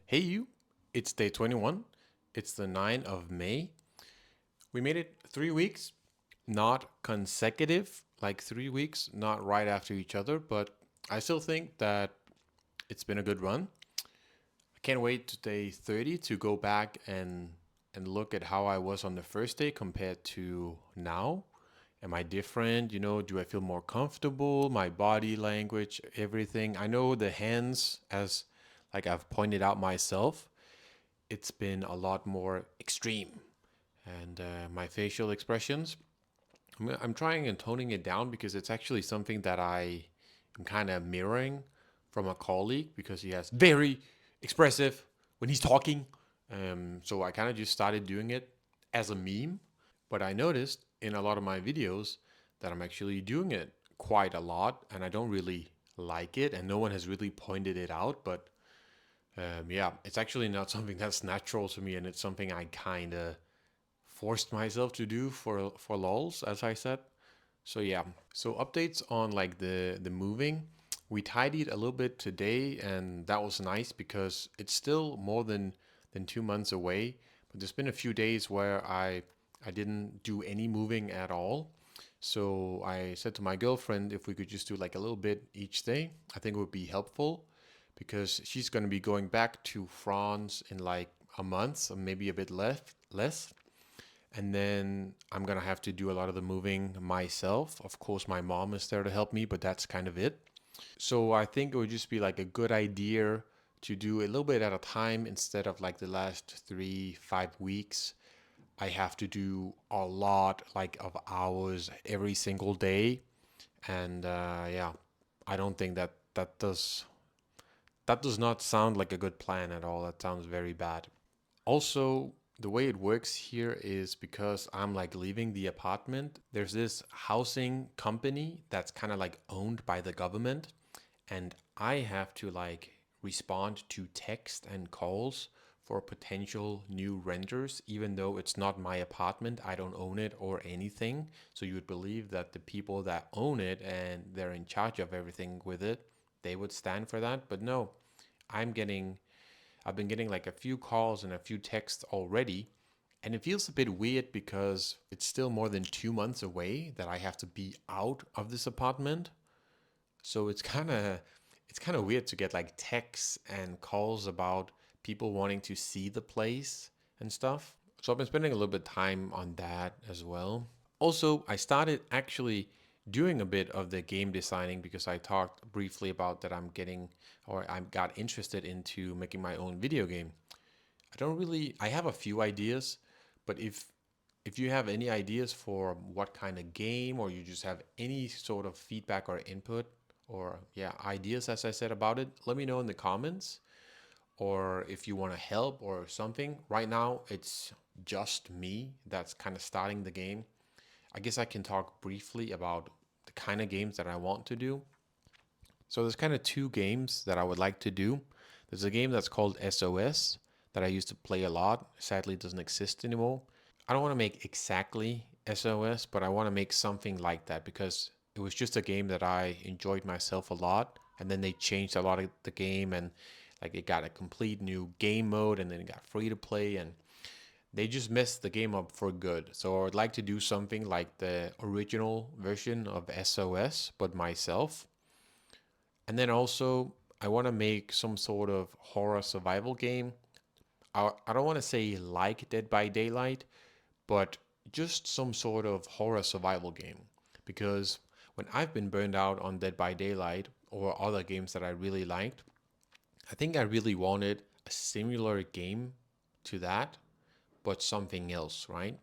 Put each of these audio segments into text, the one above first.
Hey you, it's day 21. It's the 9th of May. We made it 3 weeks, not consecutive, like 3 weeks, not right after each other, but I still think that it's been a good run. I can't wait to day 30 to go back and look at how I was on the first day compared to now. Am I different? Do I feel more comfortable? My body language, everything. I know the hands, as like I've pointed out myself, it's been a lot more extreme. And my facial expressions, I'm trying and toning it down because it's actually something that I am kind of mirroring from a colleague because he has very expressive when he's talking. So I kind of just started doing it as a meme. But I noticed in a lot of my videos that I'm actually doing it quite a lot and I don't really like it. And no one has really pointed it out. But yeah, it's actually not something that's natural to me, and it's something I kind of forced myself to do for lols, as I said. So yeah, so updates on like the moving. We tidied a little bit today, and that was nice because it's still more than 2 months away. But there's been a few days where I didn't do any moving at all. So I said to my girlfriend if we could just do like a little bit each day, I think it would be helpful because she's going to be going back to France in like a month or maybe a bit less. And then I'm going to have to do a lot of the moving myself. Of course, my mom is there to help me, but that's kind of it. So I think it would just be like a good idea to do a little bit at a time instead of like the last 3, 5 weeks. I have to do a lot like of hours every single day. And yeah, I don't think that does not sound like a good plan at all. That sounds very bad. Also, the way it works here is because I'm like leaving the apartment, there's this housing company that's kind of like owned by the government, and I have to like respond to text and calls for potential new renters, even though it's not my apartment. I don't own it or anything. So you would believe that the people that own it and they're in charge of everything with it, they would stand for that. But no, I'm getting I've been getting like a few calls and a few texts already. And it feels a bit weird because it's still more than 2 months away that I have to be out of this apartment. So it's kind of weird to get like texts and calls about people wanting to see the place and stuff. So I've been spending a little bit of time on that as well. Also, I started actually doing a bit of the game designing because I talked briefly about that I got interested into making my own video game. I have a few ideas, but if you have any ideas for what kind of game or you just have any sort of feedback or input or yeah, ideas as I said about it, let me know in the comments or if you want to help or something. Right now, it's just me that's kind of starting the game. I guess I can talk briefly about the kind of games that I want to do. So there's kind of two games that I would like to do. There's a game that's called SOS that I used to play a lot. Sadly, it doesn't exist anymore. I don't want to make exactly SOS, but I want to make something like that because it was just a game that I enjoyed myself a lot. And then they changed a lot of the game and like it got a complete new game mode and then it got free to play and they just messed the game up for good. So I'd like to do something like the original version of SOS, but myself. And then also, I want to make some sort of horror survival game. I don't want to say like Dead by Daylight, but just some sort of horror survival game. Because when I've been burned out on Dead by Daylight or other games that I really liked, I think I really wanted a similar game to that, but something else, right?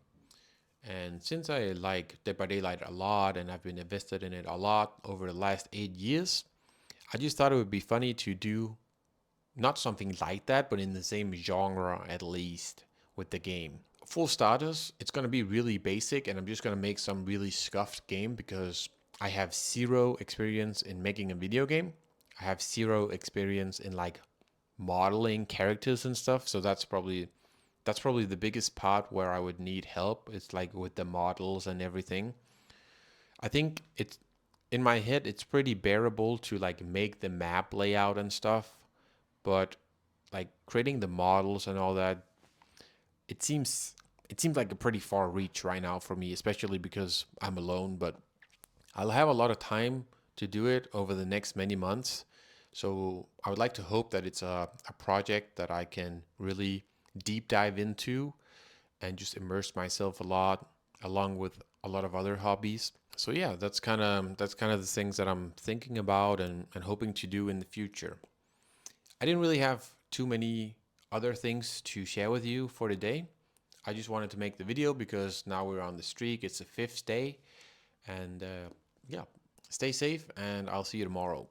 And since I like Dead by Daylight a lot and I've been invested in it a lot over the last 8 years, I just thought it would be funny to do not something like that, but in the same genre at least with the game. For starters, it's going to be really basic and I'm just going to make some really scuffed game because I have zero experience in making a video game. I have zero experience in like modeling characters and stuff, so that's probably the biggest part where I would need help. It's like with the models and everything. I think it's in my head it's pretty bearable to like make the map layout and stuff, but like creating the models and all that, it seems it seems like a pretty far reach right now for me, especially because I'm alone, but I'll have a lot of time to do it over the next many months. So I would like to hope that it's a project that I can really deep dive into and just immerse myself a lot, along with a lot of other hobbies. So yeah, that's kind of the things that I'm thinking about and hoping to do in the future. I didn't really have too many other things to share with you for today. I just wanted to make the video because now we're on the streak. It's the fifth day, and yeah, stay safe, and I'll see you tomorrow.